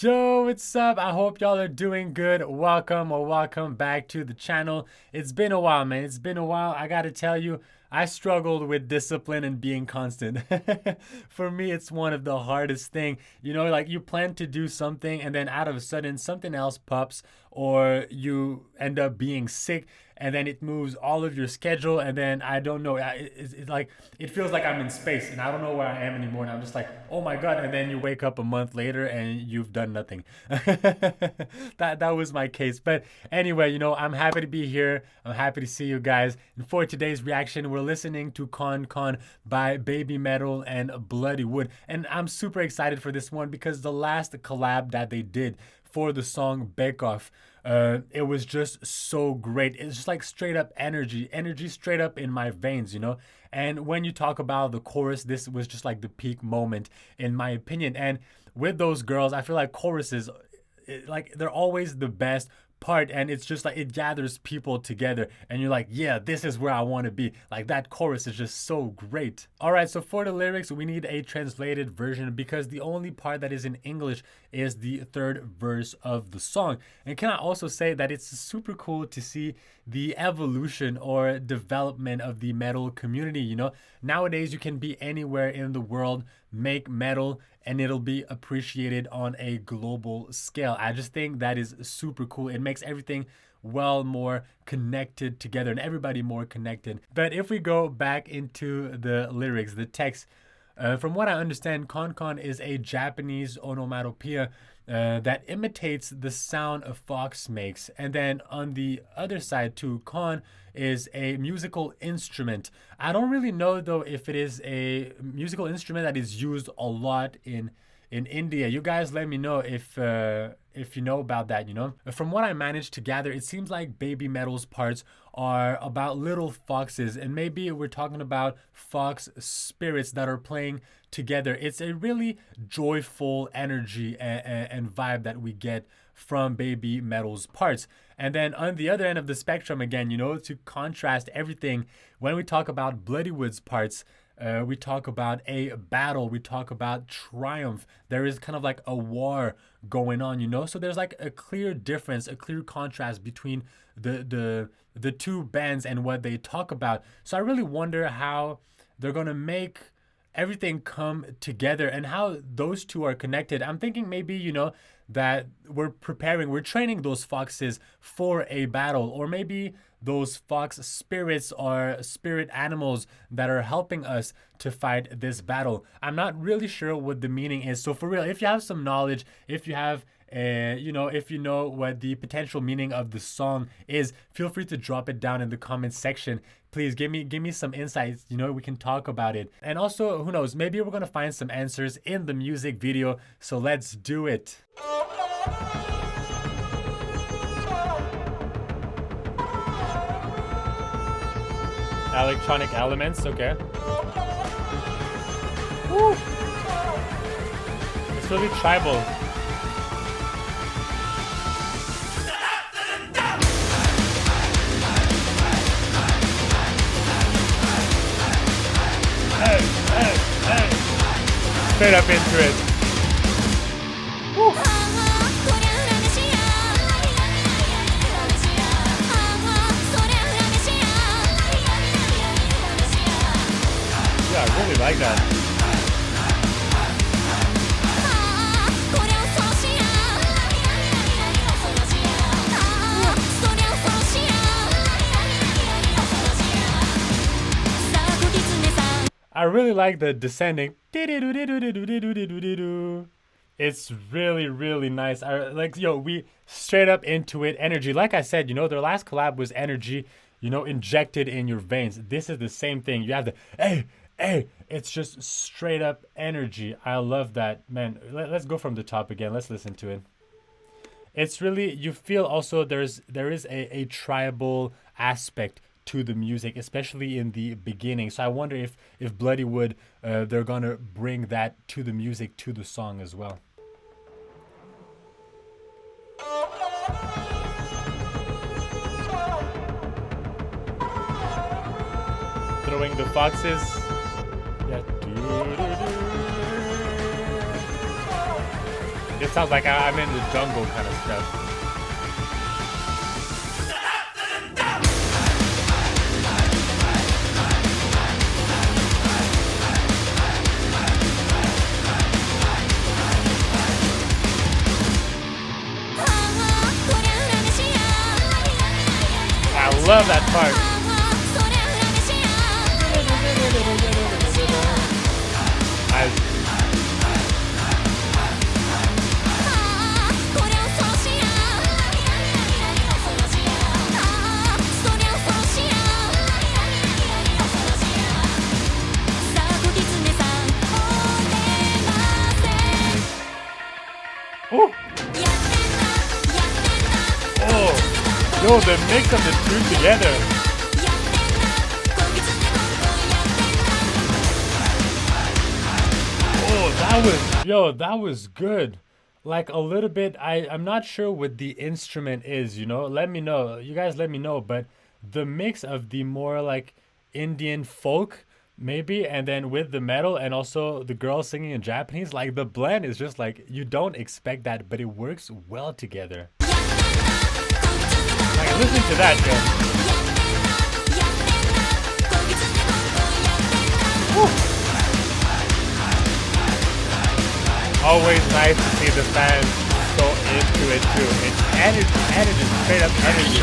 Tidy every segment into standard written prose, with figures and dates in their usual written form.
Yo, what's up? I hope y'all are doing good. Welcome back to the channel. It's been a while, man. It's been a while. I gotta tell you, I struggled with discipline and being constant. For me, it's one of the hardest thing. You know, like you plan to do something and then out of a sudden something else pops, or you end up being sick and then it moves all of your schedule, and then I don't know, it's like it feels like I'm in space and I don't know where I am anymore, and I'm just like, oh my god, and then you wake up a month later and you've done nothing. That was my case. But anyway, you know, I'm happy to be here. I'm happy to see you guys. And for today's reaction, we're listening to Kon Kon by BABYMETAL and Bloodywood, and I'm super excited for this one because the last collab that they did for the song Bake Off, it was just so great. It's just like straight up energy straight up in my veins, you know. And when you talk about the chorus, this was just like the peak moment in my opinion. And with those girls, I feel like choruses, like they're always the best part, and it's just like it gathers people together and you're like, yeah, this is where I want to be. Like that chorus is just so great. All right, so for the lyrics, we need a translated version because the only part that is in English is the third verse of the song. And can I also say that it's super cool to see the evolution or development of the metal community. You know, nowadays you can be anywhere in the world, make metal, and it'll be appreciated on a global scale. I just think that is super cool. It makes everything well more connected together and everybody more connected. But if we go back into the lyrics, the text, from what I understand, Kon Kon is a Japanese onomatopoeia that imitates the sound a fox makes. And then on the other side too, kon is a musical instrument. I don't really know though if it is a musical instrument that is used a lot in India. You guys let me know if you know about that, you know. From what I managed to gather, it seems like BABYMETAL's parts are about little foxes, and maybe we're talking about fox spirits that are playing together. It's a really joyful energy and vibe that we get from BABYMETAL's parts. And then on the other end of the spectrum again, you know, to contrast everything, when we talk about Bloodywood's parts, we talk about a battle, we talk about triumph. There is kind of like a war going on, you know. So there's like a clear difference, a clear contrast between the two bands and what they talk about. So I really wonder how they're gonna make everything come together and how those two are connected. I'm thinking maybe, you know, that we're training those foxes for a battle, or maybe those fox spirits are spirit animals that are helping us to fight this battle. I'm not really sure what the meaning is. So for real, if you have some knowledge, if you have you know, if you know what the potential meaning of the song is, feel free to drop it down in the comment section. Please give me some insights, you know, we can talk about it. And also, who knows, maybe we're gonna find some answers in the music video. So let's do it. Electronic elements, okay. Woo. It's really tribal. Hey. Straight up into it. Woo. Yeah, I really like that. I really like the descending. It's really nice. I like, yo, we straight up into it. Energy. Like I said, you know, their last collab was energy, you know, injected in your veins. This is the same thing. You have the hey. It's just straight up energy. I love that, man. Let's go from the top again. Let's listen to it. It's really, you feel also there is a tribal aspect to the music, especially in the beginning. So I wonder if Bloodywood, they're gonna bring that to the music, to the song as well. Throwing the foxes. Yeah. It's sounds like I'm in the jungle kind of stuff. I love that part. Oh, yo, the mix of the two together. Oh, that was good. Like a little bit, I'm not sure what the instrument is, you know? Let me know. You guys let me know, but the mix of the more like Indian folk maybe, and then with the metal and also the girl singing in Japanese, like the blend is just like you don't expect that, but it works well together. Like listen to that, yo. Woo. Always nice to see the fans so into it too. It's energy, straight up energy.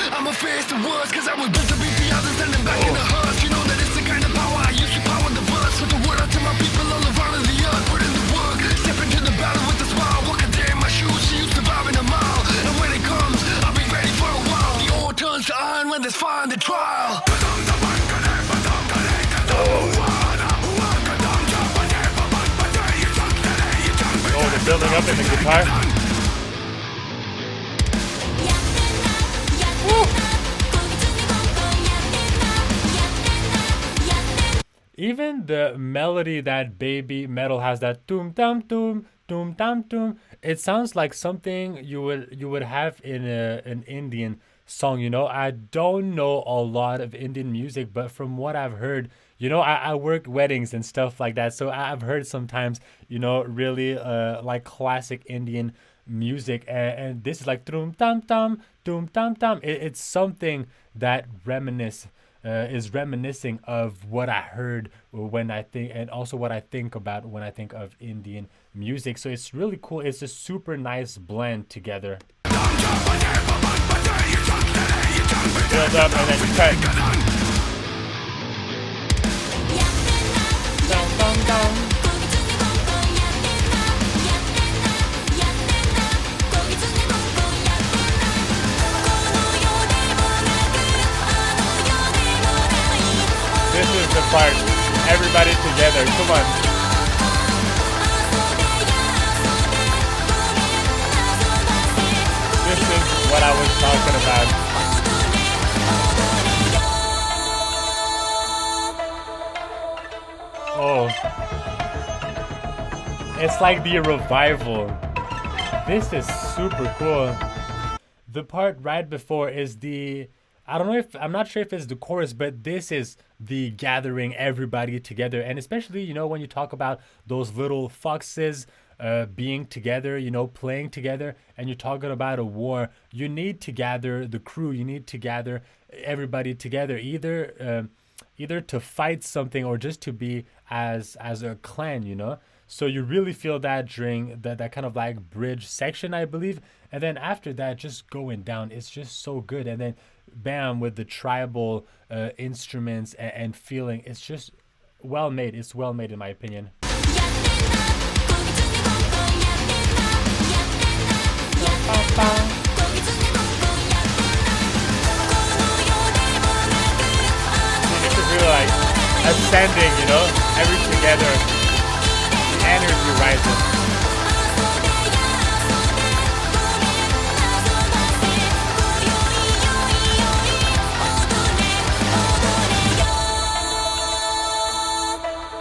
I'm a face the words cause I was built to beat the others and then back in the hearse. You know that it's the kind of power I use to power the verse. With the word out to my people all around the earth. Put in the work, step into the battle with a smile. Walk a day in my shoes, she used to bow in a mile. And when it comes, I'll be ready for a while. The ore turns to iron when there's fire in the trial. Oh, they're building up in the guitar. Even the melody that Baby Metal has, that doom dum doom doom dum doom, it sounds like something you would have in an Indian song, you know. I don't know a lot of Indian music, but from what I've heard, you know, I work weddings and stuff like that, so I've heard sometimes, you know, really like classic Indian music, and this is like doom dum dum doom dum dum. It's something that is reminiscing of what I heard when I think, and also what I think about when I think of Indian music. So it's really cool. It's a super nice blend together. Build up and then cut. Dum, dum, dum. This is the part. Everybody together. Come on. This is what I was talking about. Oh. It's like the revival. This is super cool. The part right before is I'm not sure if it's the chorus, but this is the gathering everybody together. And especially, you know, when you talk about those little foxes being together, you know, playing together, and you're talking about a war, you need to gather the crew, you need to gather everybody together, either to fight something or just to be as a clan, you know. So you really feel that during that kind of like bridge section, I believe. And then after that, just going down, it's just so good. And then bam, with the tribal instruments and feeling, it's just well made. It's well made in my opinion. This is really like ascending, you know, every together, the energy rises.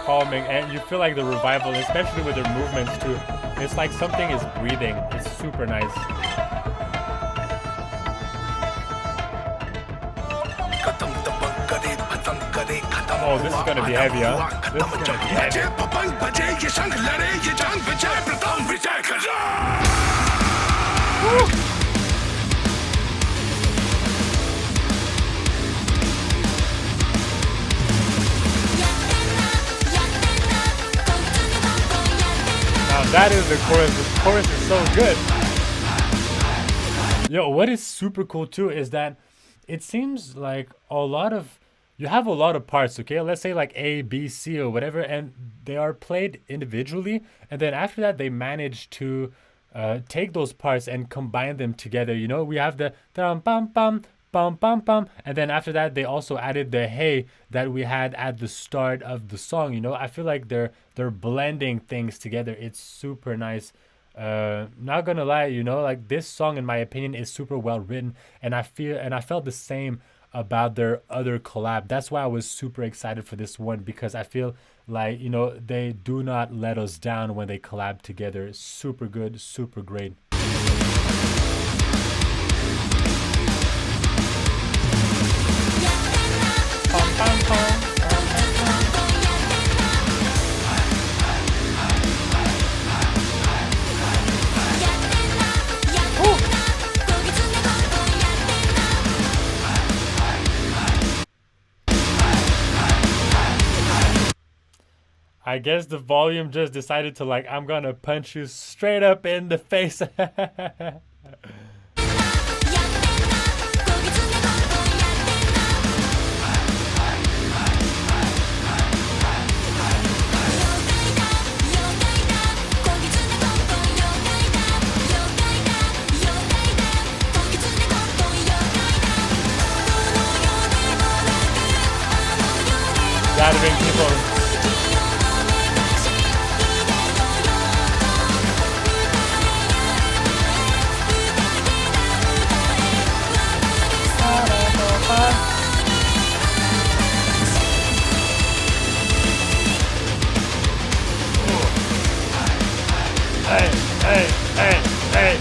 Calming, and you feel like the revival, especially with their movements too. It's like something is breathing. It's super nice. Oh, this is gonna be heavy, huh? This is gonna be heavy. Woo! That is the chorus. The chorus is so good. Yo, what is super cool too is that it seems like you have a lot of parts, okay? Let's say like A, B, C or whatever, and they are played individually. And then after that, they manage to take those parts and combine them together. You know, we have the bum bum bum bum bum, and then after that they also added the hey that we had at the start of the song. You know, I feel like they're blending things together. It's super nice. Not gonna lie, you know, like this song in my opinion is super well written, and I felt the same about their other collab. That's why I was super excited for this one, because I feel like, you know, they do not let us down when they collab together. Super good, super great. I guess the volume just decided to like, I'm gonna punch you straight up in the face. Gathering people. Hey, hey, hey, hey.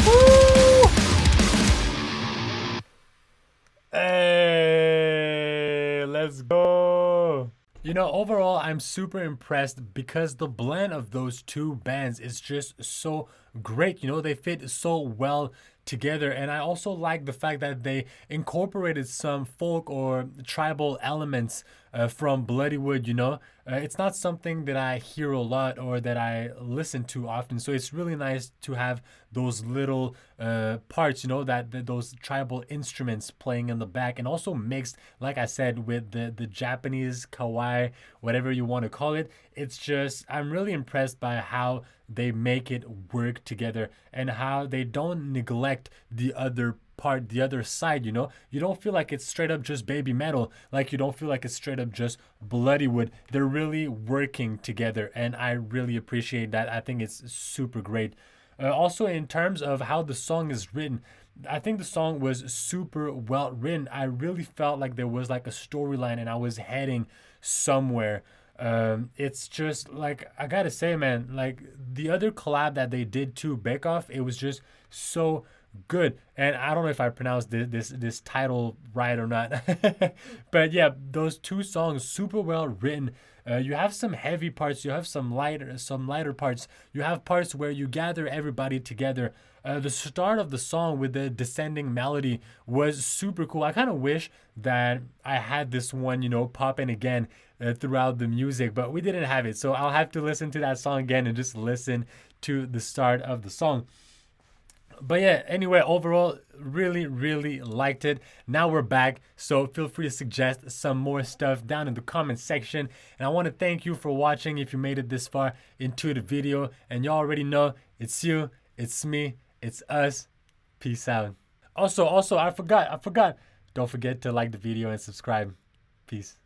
Woo! Hey, let's go. You know, overall, I'm super impressed because the blend of those two bands is just so great. You know, they fit so well together. And I also like the fact that they incorporated some folk or tribal elements from Bloodywood, you know. It's not something that I hear a lot or that I listen to often. So it's really nice to have those little parts, you know, that those tribal instruments playing in the back, and also mixed, like I said, with the Japanese kawaii, whatever you want to call it. It's just, I'm really impressed by how they make it work together and how they don't neglect the other part, the other side. You know, you don't feel like it's straight up just baby metal, like you don't feel like it's straight up just Bloodywood. They're really working together, and I really appreciate that. I think it's super great. Also, in terms of how the song is written, I think the song was super well written. I really felt like there was like a storyline and I was heading somewhere. It's just like, I gotta say, man, like the other collab that they did too, Bake Off, it was just so good. And I don't know if I pronounced this title right or not, but yeah, those two songs super well written. You have some heavy parts, you have some lighter parts, you have parts where you gather everybody together. The start of the song with the descending melody was super cool. I kind of wish that I had this one, you know, popping again throughout the music, but we didn't have it. So I'll have to listen to that song again and just listen to the start of the song. But yeah, anyway, overall, really liked it. Now we're back, so feel free to suggest some more stuff down in the comment section. And I want to thank you for watching if you made it this far into the video. And you already know, it's you, it's me, it's us. Peace out. Also, I forgot. Don't forget to like the video and subscribe. Peace.